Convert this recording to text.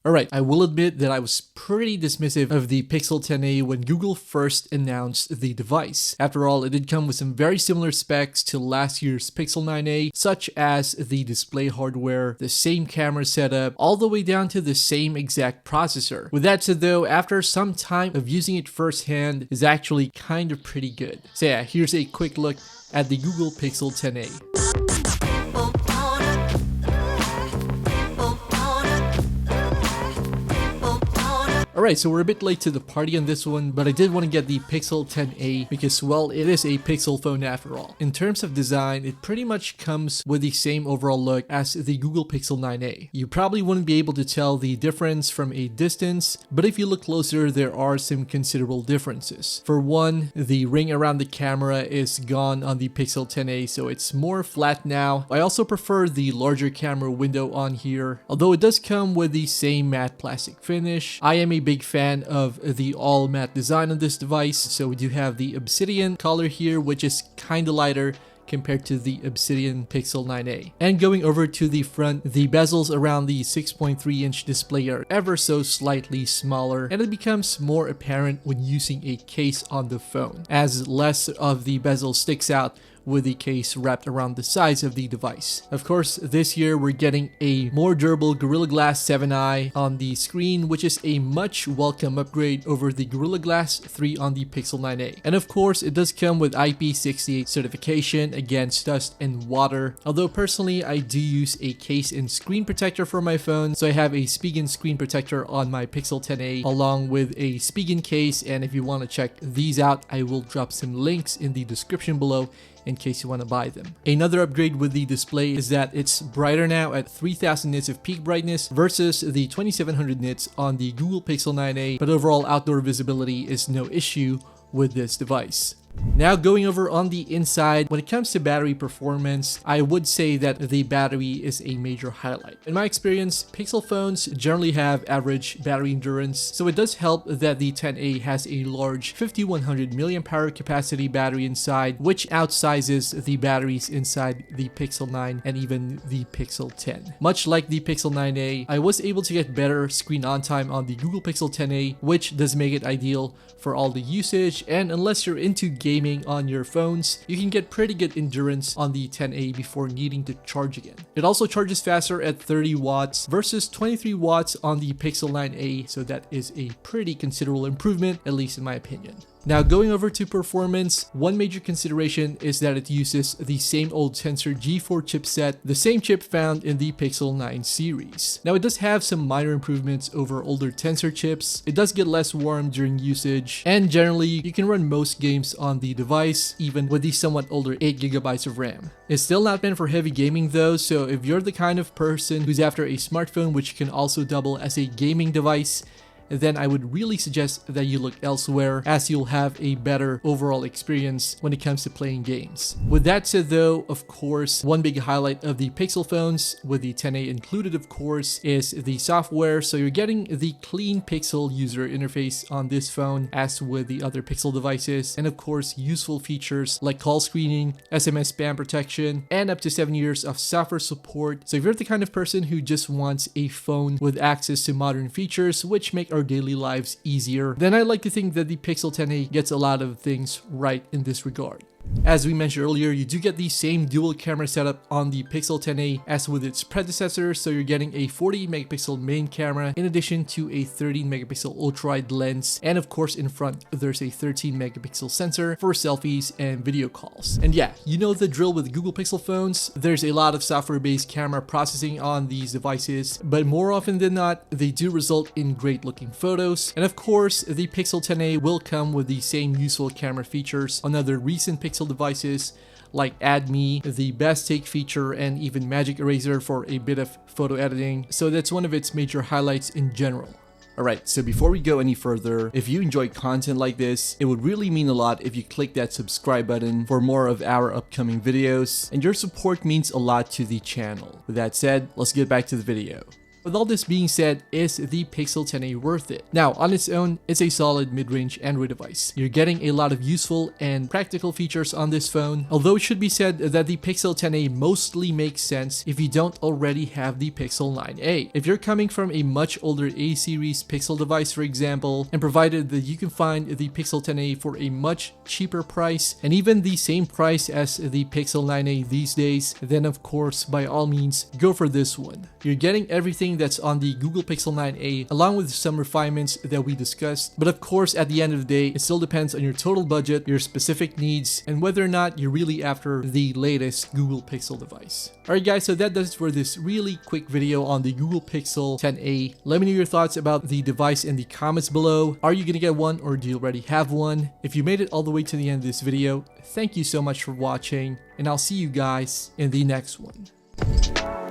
Alright, I will admit that I was pretty dismissive of the Pixel 10a when Google first announced the device. After all, it did come with some very similar specs to last year's Pixel 9a, such as the display hardware, the same camera setup, all the way down to the same exact processor. With that said though, after some time of using it firsthand, is actually kind of pretty good. So yeah, here's a quick look at the Google Pixel 10a. Alright, so we're a bit late to the party on this one, but I did want to get the Pixel 10a because, well, it is a Pixel phone after all. In terms of design, it pretty much comes with the same overall look as the Google Pixel 9a. You probably wouldn't be able to tell the difference from a distance, but if you look closer, there are some considerable differences. For one, the ring around the camera is gone on the Pixel 10a, so it's more flat now. I also prefer the larger camera window on here, although it does come with the same matte plastic finish. I am a big fan of the all matte design on this device, so we do have the Obsidian color here, which is kind of lighter compared to the Obsidian Pixel 9a. And going over to the front, the bezels around the 6.3-inch display are ever so slightly smaller, and it becomes more apparent when using a case on the phone, as less of the bezel sticks out with the case wrapped around the sides of the device. Of course, this year we're getting a more durable Gorilla Glass 7i on the screen, which is a much welcome upgrade over the Gorilla Glass 3 on the Pixel 9a. And of course, it does come with IP68 certification against dust and water, although personally I do use a case and screen protector for my phone, so I have a Spigen screen protector on my Pixel 10a along with a Spigen case, and if you want to check these out, I will drop some links in the description below in case you want to buy them. Another upgrade with the display is that it's brighter now at 3000 nits of peak brightness versus the 2700 nits on the Google Pixel 9a, but overall outdoor visibility is no issue with this device. Now going over on the inside, when it comes to battery performance, I would say that the battery is a major highlight. In my experience, Pixel phones generally have average battery endurance, so it does help that the 10a has a large 5100 mAh capacity battery inside, which outsizes the batteries inside the Pixel 9 and even the Pixel 10. Much like the Pixel 9a, I was able to get better screen on time on the Google Pixel 10a, which does make it ideal for all the usage, and unless you're into gaming on your phones, you can get pretty good endurance on the 10a before needing to charge again. It also charges faster at 30 watts versus 23 watts on the Pixel 9a, so that is a pretty considerable improvement, at least in my opinion. Now going over to performance, one major consideration is that it uses the same old Tensor G4 chipset, the same chip found in the Pixel 9 series. Now it does have some minor improvements over older Tensor chips, it does get less warm during usage, and generally you can run most games on the device, even with the somewhat older 8GB of RAM. It's still not meant for heavy gaming though, so if you're the kind of person who's after a smartphone which can also double as a gaming device, then I would really suggest that you look elsewhere, as you'll have a better overall experience when it comes to playing games. With that said though, of course, one big highlight of the Pixel phones, with the 10a included of course, is the software. So you're getting the clean Pixel user interface on this phone as with the other Pixel devices, and of course useful features like call screening, SMS spam protection, and up to 7 years of software support. So if you're the kind of person who just wants a phone with access to modern features which make our daily lives easier, then I like to think that the Pixel 10a gets a lot of things right in this regard. As we mentioned earlier, you do get the same dual camera setup on the Pixel 10a as with its predecessor, so you're getting a 40 megapixel main camera in addition to a 13 megapixel ultra-wide lens, and of course in front there's a 13 megapixel sensor for selfies and video calls. And yeah, you know the drill with Google Pixel phones, there's a lot of software-based camera processing on these devices, but more often than not, they do result in great looking photos. And of course, the Pixel 10a will come with the same useful camera features on other recent Pixel devices like Add Me, the Best Take feature, and even Magic Eraser for a bit of photo editing, so that's one of its major highlights in general. Alright, so before we go any further, if you enjoy content like this, it would really mean a lot if you click that subscribe button for more of our upcoming videos, and your support means a lot to the channel. With that said, let's get back to the video. With all this being said, is the Pixel 10a worth it? Now, on its own, it's a solid mid-range Android device. You're getting a lot of useful and practical features on this phone, although it should be said that the Pixel 10a mostly makes sense if you don't already have the Pixel 9a. If you're coming from a much older A series Pixel device, for example, and provided that you can find the Pixel 10a for a much cheaper price, and even the same price as the Pixel 9a these days, then of course, by all means, go for this one. You're getting everything that's on the Google Pixel 9a, along with some refinements that we discussed, but of course, at the end of the day, it still depends on your total budget, your specific needs, and whether or not you're really after the latest Google Pixel device. Alright guys, so that does it for this really quick video on the Google Pixel 10a. Let me know your thoughts about the device in the comments below. Are you gonna get one, or do you already have one? If you made it all the way to the end of this video, thank you so much for watching, and I'll see you guys in the next one.